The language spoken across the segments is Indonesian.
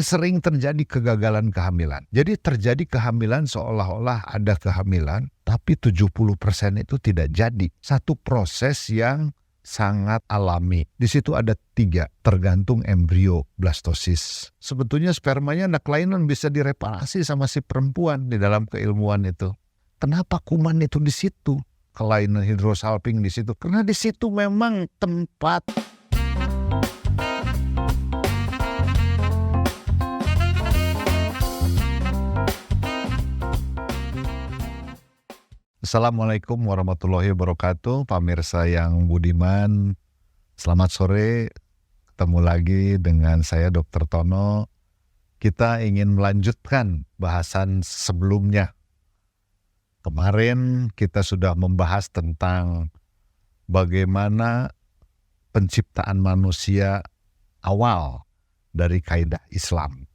sering terjadi kegagalan kehamilan. Jadi terjadi kehamilan seolah-olah ada kehamilan, tapi 70% itu tidak jadi. Satu proses yang sangat alami. Di situ ada 3, tergantung embrio blastosis. Sebetulnya spermanya ada kelainan bisa direparasi sama si perempuan di dalam keilmuan itu. Kenapa kuman itu di situ? Kelainan hidrosalping di situ. Karena di situ memang tempat. Assalamualaikum warahmatullahi wabarakatuh, pemirsa yang budiman. Selamat sore, ketemu lagi dengan saya Dr. Tono. Kita ingin melanjutkan bahasan sebelumnya. Kemarin kita sudah membahas tentang bagaimana penciptaan manusia awal dari kaidah Islam.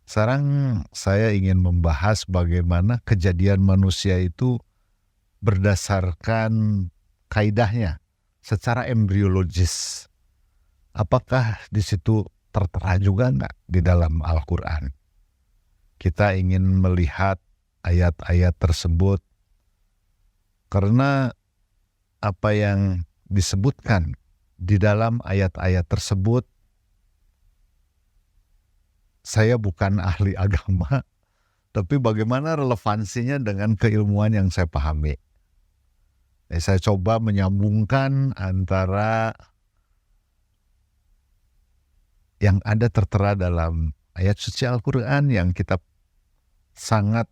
Sekarang saya ingin membahas bagaimana kejadian manusia itu berdasarkan kaidahnya secara embriologis. Apakah di situ tertera juga enggak di dalam Al-Quran? Kita ingin melihat ayat-ayat tersebut karena apa yang disebutkan di dalam ayat-ayat tersebut, saya bukan ahli agama, tapi bagaimana relevansinya dengan keilmuan yang saya pahami. Saya coba menyambungkan antara yang ada tertera dalam ayat suci Al-Quran yang kita sangat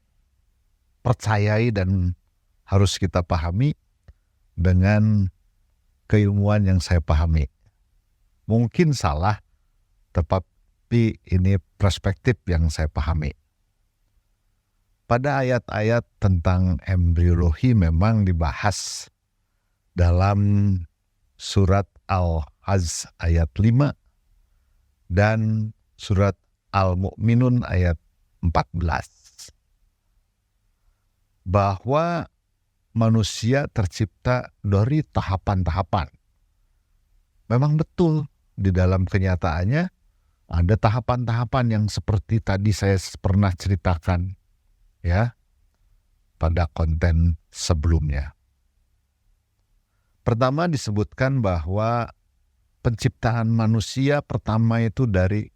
percayai dan harus kita pahami dengan keilmuan yang saya pahami. Mungkin salah, tetapi ini perspektif yang saya pahami. Pada ayat-ayat tentang embriologi memang dibahas dalam surat Al-Hajj ayat 5 dan surat Al-Mu'minun ayat 14. Bahwa manusia tercipta dari tahapan-tahapan. Memang betul di dalam kenyataannya ada tahapan-tahapan yang seperti tadi saya pernah ceritakan ya pada konten sebelumnya. Pertama disebutkan bahwa penciptaan manusia pertama itu dari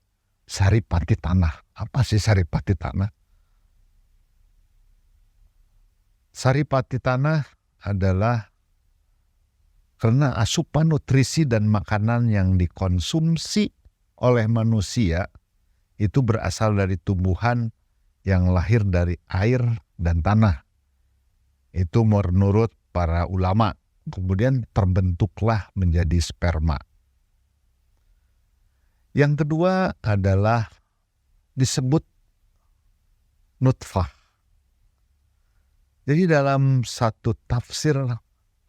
saripati tanah. Apa sih saripati tanah? Saripati tanah adalah karena asupan nutrisi dan makanan yang dikonsumsi oleh manusia itu berasal dari tumbuhan yang lahir dari air dan tanah. Itu menurut para ulama. Kemudian terbentuklah menjadi sperma. Yang kedua adalah disebut nutfah. Jadi dalam satu tafsir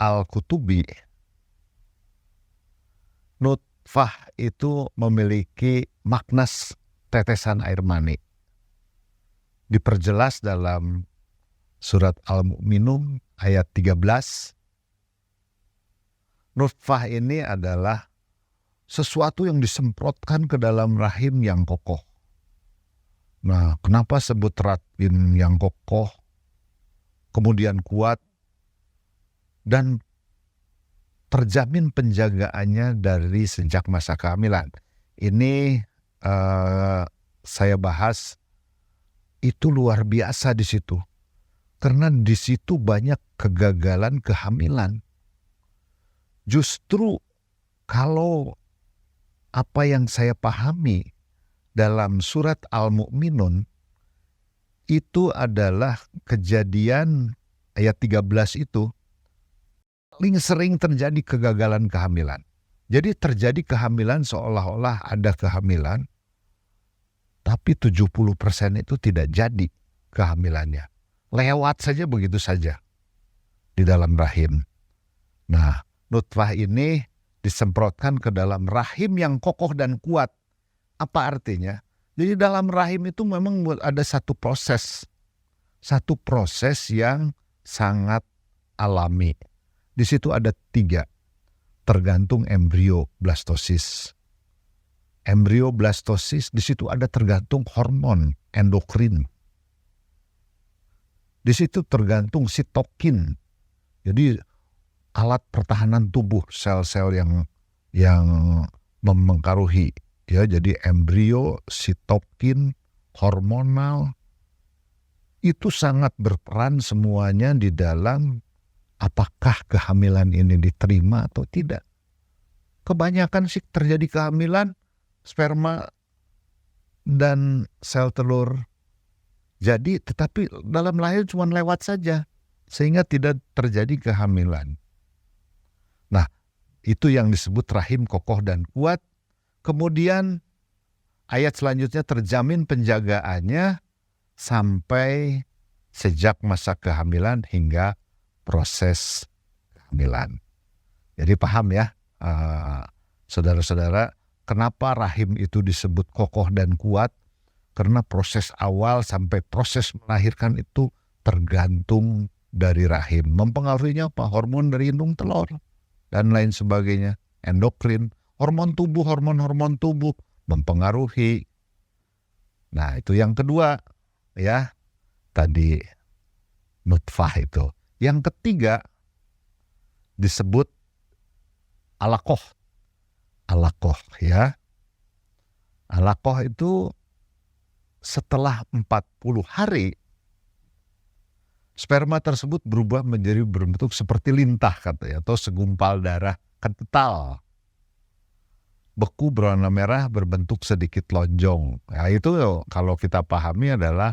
Al-Qutubi, nutfah itu memiliki makna tetesan air mani. Diperjelas dalam surat Al-Mu'minun ayat 13. Nutfah ini adalah sesuatu yang disemprotkan ke dalam rahim yang kokoh. Nah, kenapa sebut rahim yang kokoh, kemudian kuat, dan terjamin penjagaannya dari sejak masa kehamilan. Ini saya bahas. Itu luar biasa di situ. Karena di situ banyak kegagalan kehamilan. Justru kalau apa yang saya pahami dalam surat Al-Mu'minun itu adalah kejadian ayat 13 itu paling sering terjadi kegagalan kehamilan. Jadi terjadi kehamilan seolah-olah ada kehamilan, tapi 70% itu tidak jadi kehamilannya. Lewat saja begitu saja di dalam rahim. Nah, nutfah ini disemprotkan ke dalam rahim yang kokoh dan kuat. Apa artinya? Jadi dalam rahim itu memang ada satu proses. Satu proses yang sangat alami. Di situ ada 3. Tergantung embrio blastosis. Embryoblastosis di situ ada tergantung hormon endokrin. Di situ tergantung sitokin. Jadi alat pertahanan tubuh sel-sel yang mempengaruhi ya. Jadi embrio, sitokin, hormonal itu sangat berperan semuanya di dalam apakah kehamilan ini diterima atau tidak. Kebanyakan sih terjadi kehamilan, sperma dan sel telur jadi, tetapi dalam lahir cuma lewat saja, sehingga tidak terjadi kehamilan. Nah, itu yang disebut rahim kokoh dan kuat. Kemudian ayat selanjutnya terjamin penjagaannya sampai sejak masa kehamilan hingga proses kehamilan. Jadi paham ya, saudara-saudara, kenapa rahim itu disebut kokoh dan kuat? Karena proses awal sampai proses melahirkan itu tergantung dari rahim. Mempengaruhinya apa? Hormon dari indung telur dan lain sebagainya. Endokrin, hormon-hormon tubuh mempengaruhi. Nah, itu yang kedua ya. Tadi nutfah itu. Yang ketiga disebut alaqah. Alaqah ya. Alaqah itu setelah 40 hari, sperma tersebut berubah menjadi berbentuk seperti lintah katanya, atau segumpal darah kental. Beku berwarna merah berbentuk sedikit lonjong. Nah, itu kalau kita pahami adalah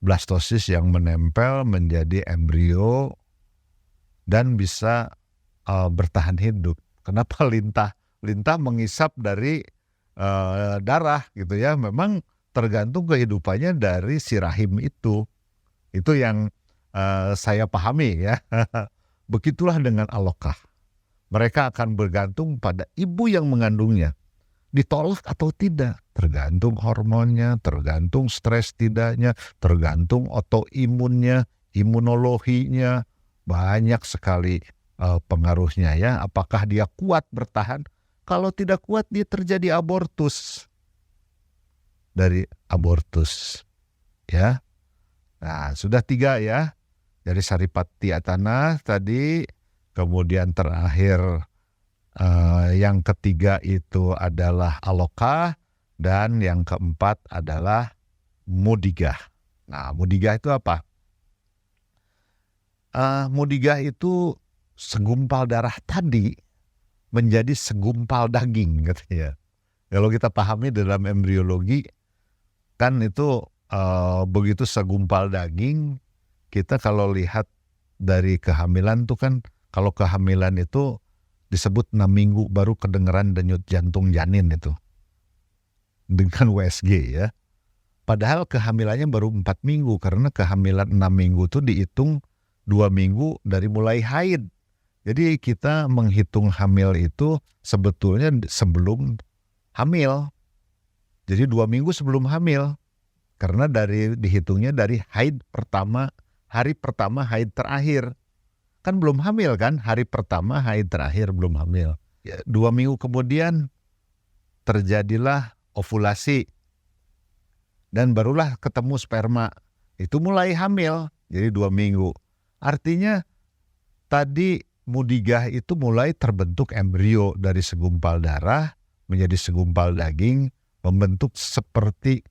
blastosis yang menempel menjadi embrio dan bisa bertahan hidup. Kenapa lintah? Lintah mengisap dari darah gitu ya. Memang tergantung kehidupannya dari si rahim itu. Itu yang saya pahami ya. Begitulah dengan alaqah. Mereka akan bergantung pada ibu yang mengandungnya. Ditolak atau tidak, tergantung hormonnya, tergantung stres tidaknya, tergantung autoimunnya, imunologinya. Banyak sekali pengaruhnya ya. Apakah dia kuat bertahan? Kalau tidak kuat dia terjadi abortus. Dari abortus ya. Nah, sudah 3 ya. Dari Saripati Atana tadi, kemudian terakhir yang ketiga itu adalah alaqah, dan yang keempat adalah mudigah. Nah, mudigah itu apa? Mudigah itu segumpal darah tadi menjadi segumpal daging katanya. Kalau kita pahami dalam embriologi kan itu begitu segumpal daging, kita kalau lihat dari kehamilan tuh kan, kalau kehamilan itu disebut 6 minggu baru kedengeran denyut jantung janin itu dengan USG ya. Padahal kehamilannya baru 4 minggu, karena kehamilan 6 minggu itu dihitung 2 minggu dari mulai haid. Jadi kita menghitung hamil itu sebetulnya sebelum hamil. Jadi 2 minggu sebelum hamil. Karena dihitungnya dari haid pertama, hari pertama haid terakhir. Kan belum hamil kan, hari pertama haid terakhir belum hamil. Ya, 2 minggu kemudian terjadilah ovulasi. Dan barulah ketemu sperma. Itu mulai hamil, jadi 2 minggu. Artinya tadi mudigah itu mulai terbentuk embrio dari segumpal darah menjadi segumpal daging, membentuk seperti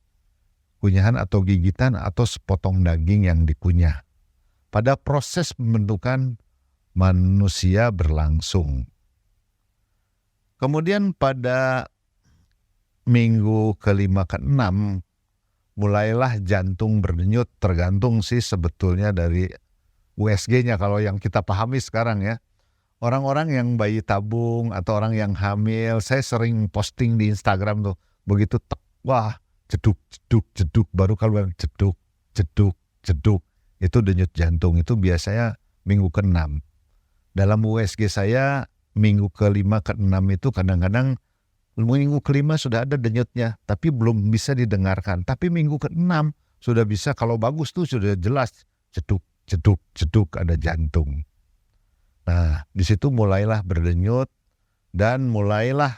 kunyahan atau gigitan atau sepotong daging yang dikunyah. Pada proses pembentukan manusia berlangsung. Kemudian pada minggu ke-5 ke-6 mulailah jantung berdenyut, tergantung sih sebetulnya dari USG-nya kalau yang kita pahami sekarang ya. Orang-orang yang bayi tabung atau orang yang hamil, saya sering posting di Instagram tuh, begitu wah, jeduk, jeduk, jeduk, baru kalau jeduk, jeduk, jeduk, itu denyut jantung. Itu biasanya minggu ke-6. Dalam USG saya minggu ke-5 ke-6 itu kadang-kadang minggu ke-5 sudah ada denyutnya, tapi belum bisa didengarkan. Tapi minggu ke-6 sudah bisa, kalau bagus tuh sudah jelas jeduk, jeduk, jeduk, ada jantung. Nah, di situ mulailah berdenyut dan mulailah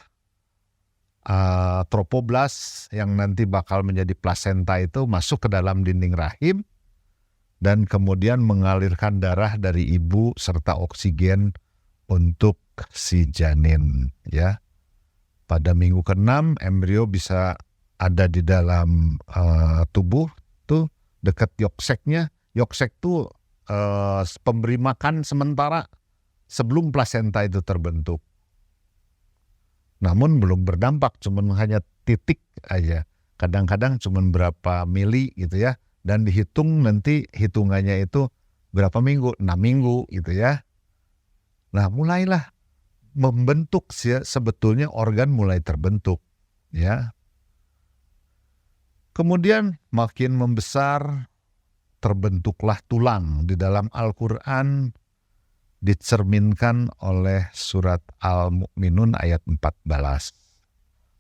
tropoblas yang nanti bakal menjadi plasenta itu masuk ke dalam dinding rahim dan kemudian mengalirkan darah dari ibu serta oksigen untuk si janin, ya. Pada minggu ke-6 embrio bisa ada di dalam tubuh tuh dekat yolkseknya. Yolksek tuh pemberi makan sementara sebelum plasenta itu terbentuk. Namun belum berdampak, cuman hanya titik aja. Kadang-kadang cuman berapa mili gitu ya. Dan dihitung nanti hitungannya itu berapa minggu, 6 minggu gitu ya. Nah mulailah membentuk sebetulnya organ mulai terbentuk ya. Kemudian makin membesar terbentuklah tulang. Di dalam Al-Quran dicerminkan oleh surat Al-Mu'minun ayat 14.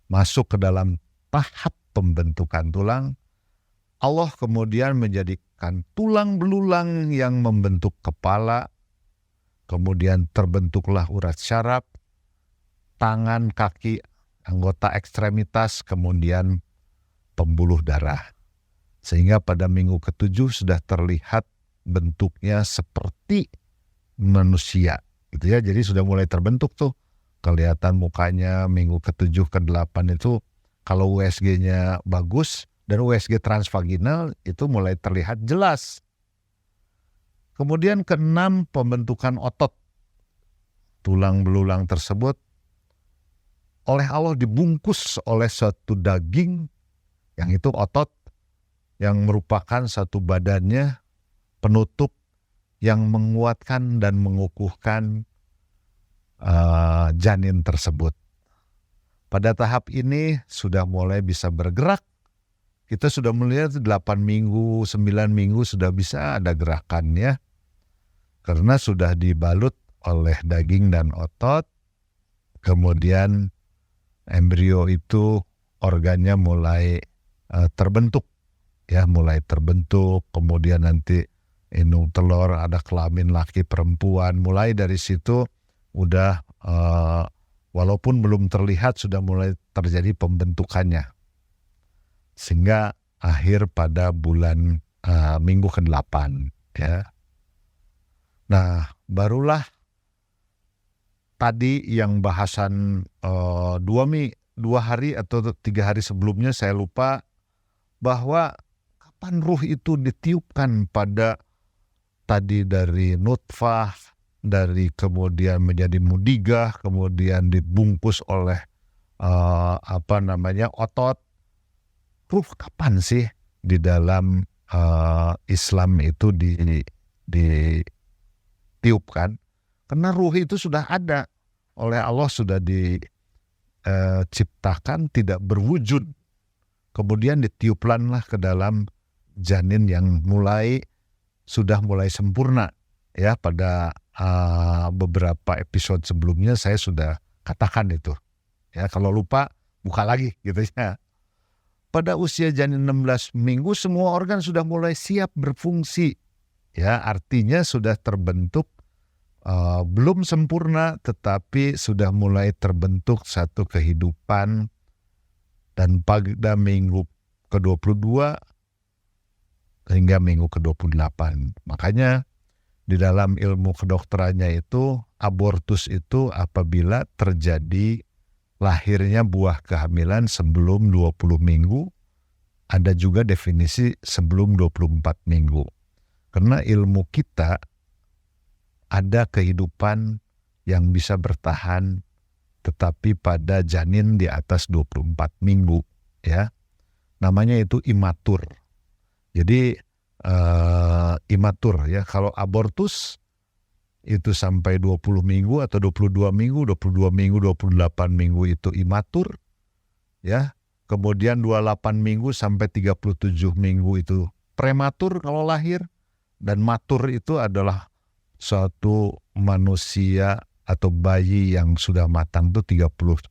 Masuk ke dalam tahap pembentukan tulang, Allah kemudian menjadikan tulang belulang yang membentuk kepala, kemudian terbentuklah urat syaraf, tangan, kaki, anggota ekstremitas, kemudian pembuluh darah. Sehingga pada minggu ke-7 sudah terlihat bentuknya seperti manusia gitu ya. Jadi sudah mulai terbentuk tuh. Kelihatan mukanya minggu ke-7 ke-8 itu kalau USG-nya bagus dan USG transvaginal itu mulai terlihat jelas. Kemudian ke-6 pembentukan otot. Tulang belulang tersebut oleh Allah dibungkus oleh suatu daging yang itu otot yang merupakan satu badannya penutup yang menguatkan dan mengukuhkan janin tersebut. Pada tahap ini sudah mulai bisa bergerak. Kita sudah melihat 8 minggu, 9 minggu sudah bisa ada gerakannya. Karena sudah dibalut oleh daging dan otot. Kemudian embrio itu organnya mulai terbentuk. Ya, mulai terbentuk, kemudian nanti indung telur, ada kelamin laki perempuan. Mulai dari situ udah walaupun belum terlihat sudah mulai terjadi pembentukannya. Sehingga akhir pada bulan minggu ke-8 ya. Nah, barulah tadi yang bahasan 2 hari atau 3 hari sebelumnya saya lupa bahwa kapan ruh itu ditiupkan pada tadi dari nutfah, dari kemudian menjadi mudigah, kemudian dibungkus oleh otot. Ruh kapan sih di dalam Islam itu ditiupkan? Karena ruh itu sudah ada oleh Allah, sudah diciptakan tidak berwujud. Kemudian ditiuplanlah ke dalam janin yang sudah mulai sempurna. Ya, pada beberapa episode sebelumnya saya sudah katakan itu. Ya, kalau lupa buka lagi gitu ya. Pada usia janin 16 minggu semua organ sudah mulai siap berfungsi. Ya, artinya sudah terbentuk, belum sempurna tetapi sudah mulai terbentuk satu kehidupan. Dan pada minggu ke-22 hingga minggu ke-28. Makanya di dalam ilmu kedokterannya itu abortus itu apabila terjadi lahirnya buah kehamilan sebelum 20 minggu. Ada juga definisi sebelum 24 minggu. Karena ilmu kita ada kehidupan yang bisa bertahan tetapi pada janin di atas 24 minggu ya. Namanya itu imatur. Jadi imatur ya. Kalau abortus itu sampai 20 minggu atau 22 minggu, 28 minggu itu imatur ya. Kemudian 28 minggu sampai 37 minggu itu prematur kalau lahir, dan matur itu adalah suatu manusia atau bayi yang sudah matang itu 37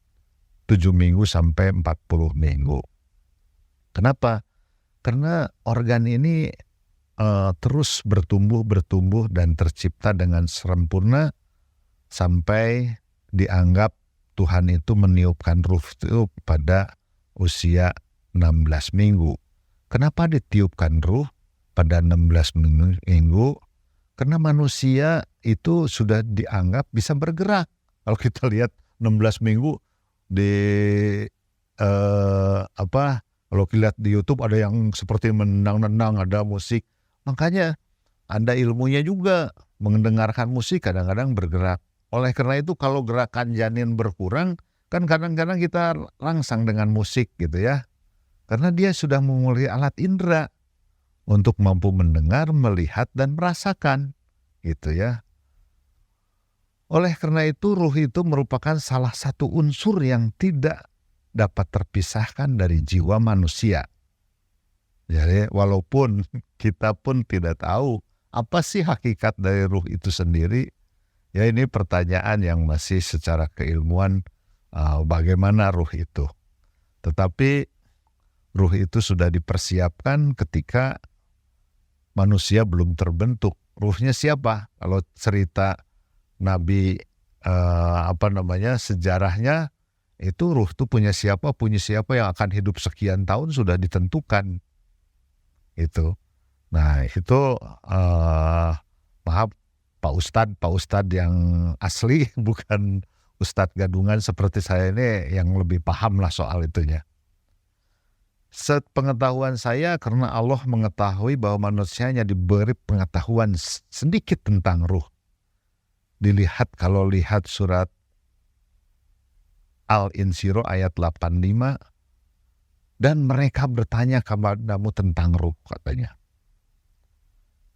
minggu sampai 40 minggu. Kenapa? Karena organ ini terus bertumbuh dan tercipta dengan sempurna sampai dianggap Tuhan itu meniupkan ruh itu pada usia 16 minggu. Kenapa ditiupkan ruh pada 16 minggu? Karena manusia itu sudah dianggap bisa bergerak. Kalau kita lihat 16 minggu di kalau kita lihat di YouTube ada yang seperti menendang-nendang, ada musik. Makanya ada ilmunya juga. Mendengarkan musik kadang-kadang bergerak. Oleh karena itu kalau gerakan janin berkurang, kan kadang-kadang kita rangsang dengan musik gitu ya. Karena dia sudah memulai alat indera untuk mampu mendengar, melihat, dan merasakan gitu ya. Oleh karena itu ruh itu merupakan salah satu unsur yang tidak dapat terpisahkan dari jiwa manusia. Jadi walaupun kita pun tidak tahu apa sih hakikat dari ruh itu sendiri, ya ini pertanyaan yang masih secara keilmuan bagaimana ruh itu. Tetapi ruh itu sudah dipersiapkan ketika manusia belum terbentuk. Ruhnya siapa? Kalau cerita Nabi sejarahnya itu ruh itu punya siapa yang akan hidup sekian tahun sudah ditentukan. Itu. Nah, itu maaf Pak Ustadz yang asli, bukan Ustadz gadungan seperti saya ini yang lebih paham lah soal itunya. Sepengetahuan saya, karena Allah mengetahui bahwa manusianya diberi pengetahuan sedikit tentang ruh. Kalau lihat surat Al-Insyirah ayat 85, dan mereka bertanya kepadamu tentang ruh, katanya.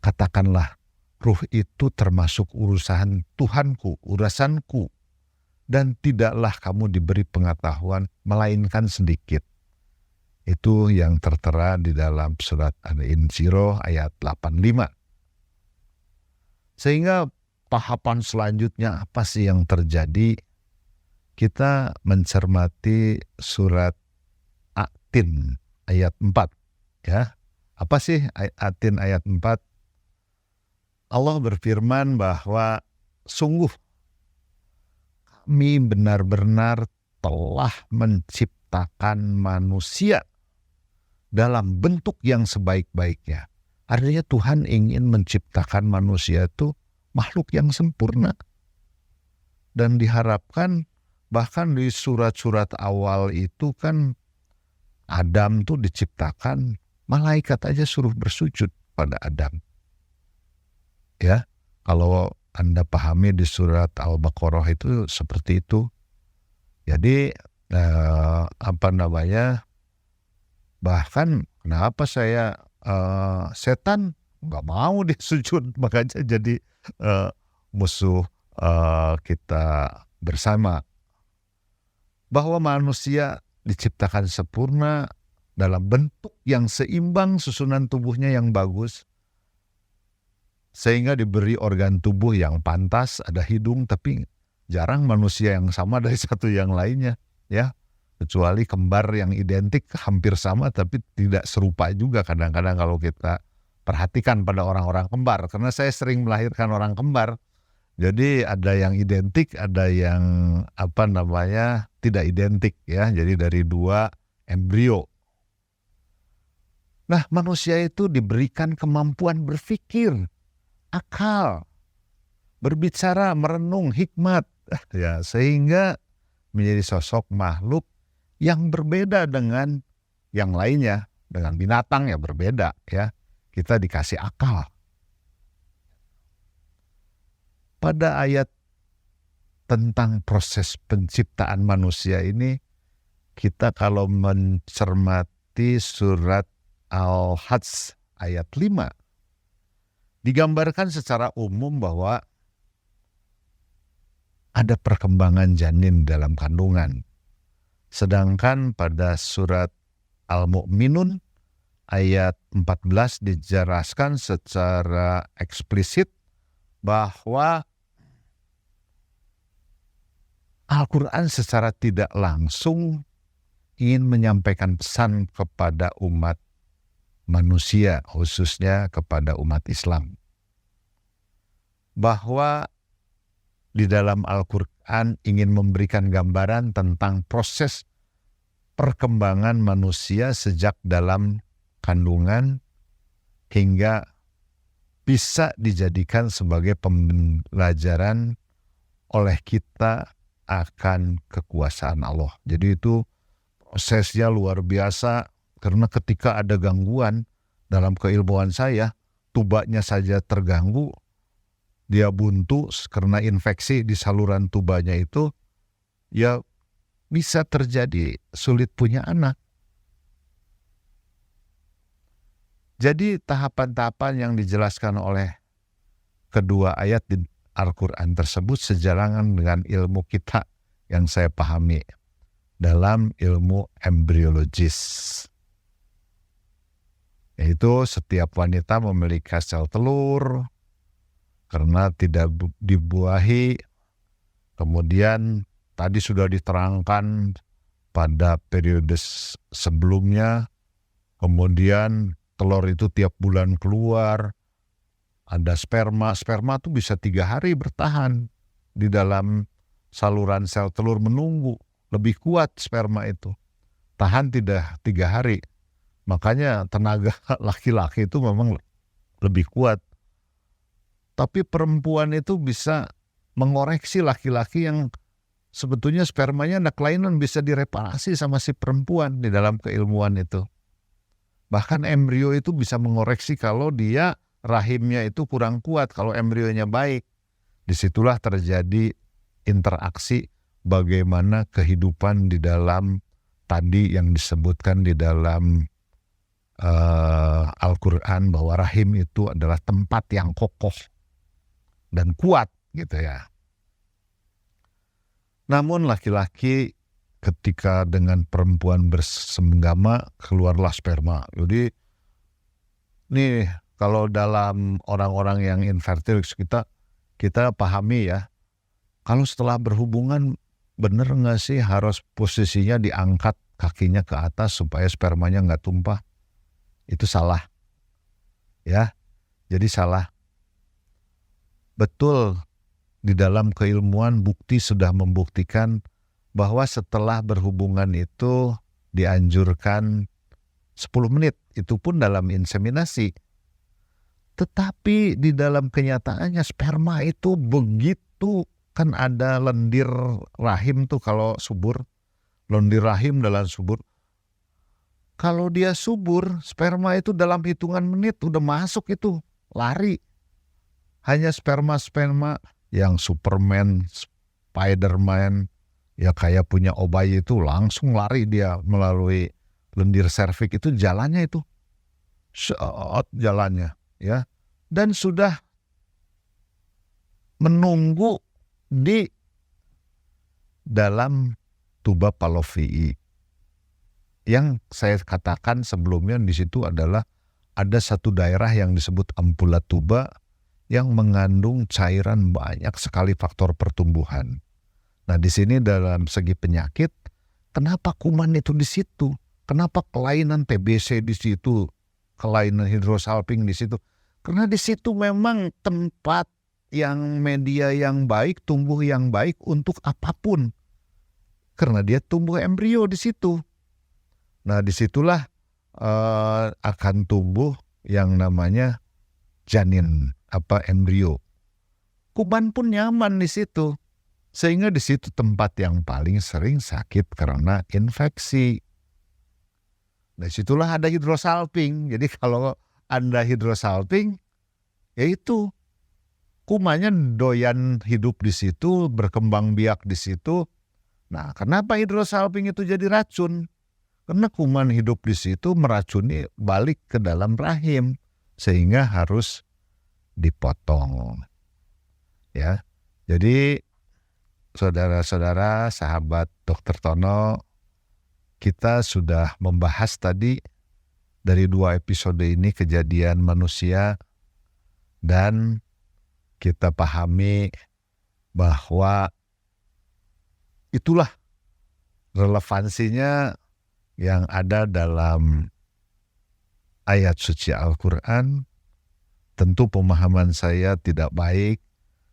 Katakanlah, ruh itu termasuk urusan Tuhanku, urusanku, dan tidaklah kamu diberi pengetahuan melainkan sedikit. Itu yang tertera di dalam surat Al-Insyirah ayat 85. Sehingga tahapan selanjutnya apa sih yang terjadi? Kita mencermati surat Atin ayat 4. Ya. Apa sih Atin ayat 4? Allah berfirman bahwa sungguh kami benar-benar telah menciptakan manusia dalam bentuk yang sebaik-baiknya. Artinya Tuhan ingin menciptakan manusia itu makhluk yang sempurna. Dan diharapkan bahkan di surat-surat awal itu kan Adam tuh diciptakan, malaikat aja suruh bersujud pada Adam. Ya, kalau Anda pahami di surat Al-Baqarah itu seperti itu. Jadi bahkan kenapa saya setan nggak mau disujud, makanya jadi musuh kita bersama. Bahwa manusia diciptakan sempurna dalam bentuk yang seimbang, susunan tubuhnya yang bagus, sehingga diberi organ tubuh yang pantas, ada hidung, tapi jarang manusia yang sama dari satu yang lainnya, ya. Kecuali kembar yang identik hampir sama tapi tidak serupa juga kadang-kadang kalau kita perhatikan pada orang-orang kembar. Karena saya sering melahirkan orang kembar, jadi ada yang identik, ada yang tidak identik, ya. Jadi dari dua embrio. Nah, manusia itu diberikan kemampuan berpikir, akal, berbicara, merenung, hikmat, ya, sehingga menjadi sosok makhluk yang berbeda dengan yang lainnya. Dengan binatang ya berbeda, ya. Kita dikasih akal. Pada ayat tentang proses penciptaan manusia ini, kita kalau mencermati surat Al-Hajj ayat 5, digambarkan secara umum bahwa ada perkembangan janin dalam kandungan. Sedangkan pada surat Al-Mu'minun ayat 14 dijelaskan secara eksplisit bahwa Al-Quran secara tidak langsung ingin menyampaikan pesan kepada umat manusia, khususnya kepada umat Islam, bahwa di dalam Al-Quran ingin memberikan gambaran tentang proses perkembangan manusia sejak dalam kandungan hingga bisa dijadikan sebagai pembelajaran oleh kita akan kekuasaan Allah. Jadi itu prosesnya luar biasa, karena ketika ada gangguan dalam keilmuan saya, tubanya saja terganggu, dia buntu karena infeksi di saluran tubanya itu, ya bisa terjadi sulit punya anak. Jadi tahapan-tahapan yang dijelaskan oleh kedua ayat di Al-Quran tersebut sejalan dengan ilmu kita yang saya pahami dalam ilmu embriologis. Yaitu setiap wanita memiliki sel telur karena tidak dibuahi. Kemudian tadi sudah diterangkan pada periode sebelumnya, kemudian telur itu tiap bulan keluar, ada sperma tuh bisa 3 hari bertahan di dalam saluran sel telur menunggu, lebih kuat sperma itu, tahan tidak 3 hari, makanya tenaga laki-laki itu memang lebih kuat. Tapi perempuan itu bisa mengoreksi laki-laki yang sebetulnya spermanya ada kelainan, bisa direparasi sama si perempuan di dalam keilmuan itu. Bahkan embrio itu bisa mengoreksi kalau dia rahimnya itu kurang kuat, kalau embrionya baik. Disitulah terjadi interaksi bagaimana kehidupan di dalam tadi yang disebutkan di dalam Al-Quran, bahwa rahim itu adalah tempat yang kokoh dan kuat gitu ya. Namun laki-laki ketika dengan perempuan bersenggama keluarlah sperma. Jadi nih kalau dalam orang-orang yang infertil kita pahami ya, kalau setelah berhubungan bener nggak sih harus posisinya diangkat kakinya ke atas supaya spermanya nggak tumpah? Itu salah ya, jadi salah. Betul, di dalam keilmuan bukti sudah membuktikan bahwa setelah berhubungan itu dianjurkan 10 menit, itu pun dalam inseminasi. Tetapi di dalam kenyataannya sperma itu begitu, kan ada lendir rahim tuh kalau subur, lendir rahim dalam subur. Kalau dia subur, sperma itu dalam hitungan menit udah masuk itu, lari. Hanya sperma yang Superman, Spiderman, ya kayak punya Obay itu langsung lari dia melalui lendir serviks itu, jalannya itu jalannya ya, dan sudah menunggu di dalam tuba Fallopian. Yang saya katakan sebelumnya di situ adalah ada satu daerah yang disebut ampula tuba yang mengandung cairan banyak sekali faktor pertumbuhan. Nah, di sini dalam segi penyakit, kenapa kuman itu di situ? Kenapa kelainan TBC di situ? Kelainan hidrosalping di situ? Karena di situ memang tempat yang media yang baik, tumbuh yang baik untuk apapun. Karena dia tumbuh embrio di situ. Nah, disitulah akan tumbuh yang namanya janin, embrio. Kuman pun nyaman di situ. Sehingga di situ tempat yang paling sering sakit karena infeksi. Nah, situlah ada hidrosalping. Jadi kalau Anda hidrosalping, yaitu kumannya doyan hidup di situ, berkembang biak di situ. Nah, kenapa hidrosalping itu jadi racun? Karena kuman hidup di situ meracuni balik ke dalam rahim, sehingga harus dipotong. Ya, jadi saudara-saudara, sahabat Dr. Tono, kita sudah membahas tadi dari 2 episode ini kejadian manusia, dan kita pahami bahwa itulah relevansinya yang ada dalam ayat suci Al-Quran. Tentu pemahaman saya tidak baik,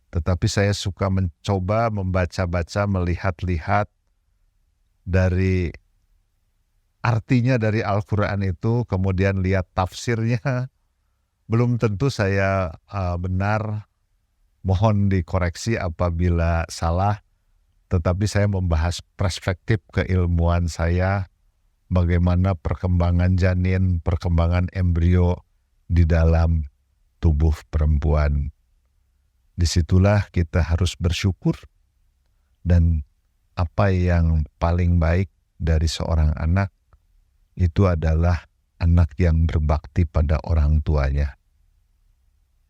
tetapi saya suka mencoba membaca-baca, melihat-lihat dari artinya dari Al-Quran itu, kemudian lihat tafsirnya. Belum tentu saya benar, mohon dikoreksi apabila salah, tetapi saya membahas perspektif keilmuan saya, bagaimana perkembangan janin, perkembangan embrio di dalam tubuh perempuan. Disitulah kita harus bersyukur, dan apa yang paling baik dari seorang anak itu adalah anak yang berbakti pada orang tuanya.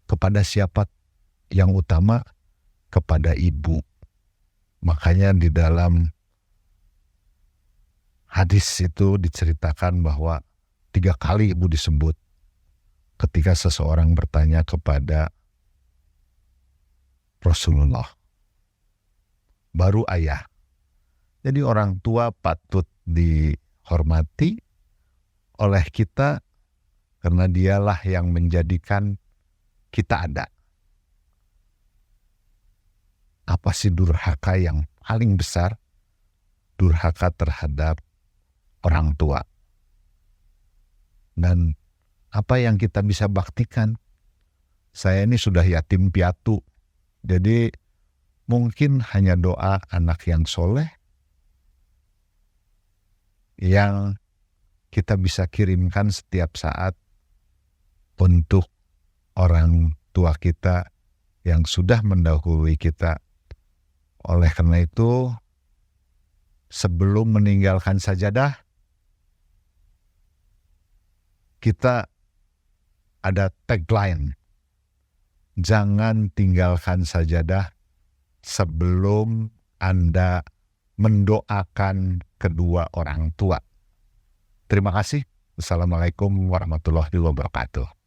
Kepada siapa yang utama? Kepada ibu. Makanya di dalam hadis itu diceritakan bahwa 3 kali ibu disebut ketika seseorang bertanya kepada Rasulullah. Baru ayah. Jadi orang tua patut dihormati oleh kita karena dialah yang menjadikan kita ada. Apa sih durhaka yang paling besar? Durhaka terhadap orang tua. Dan apa yang kita bisa baktikan? Saya ini sudah yatim piatu, jadi mungkin hanya doa anak yang soleh yang kita bisa kirimkan setiap saat untuk orang tua kita yang sudah mendahului kita. Oleh karena itu, sebelum meninggalkan sajadah, kita ada tagline, jangan tinggalkan sajadah sebelum Anda mendoakan kedua orang tua. Terima kasih. Wassalamualaikum warahmatullahi wabarakatuh.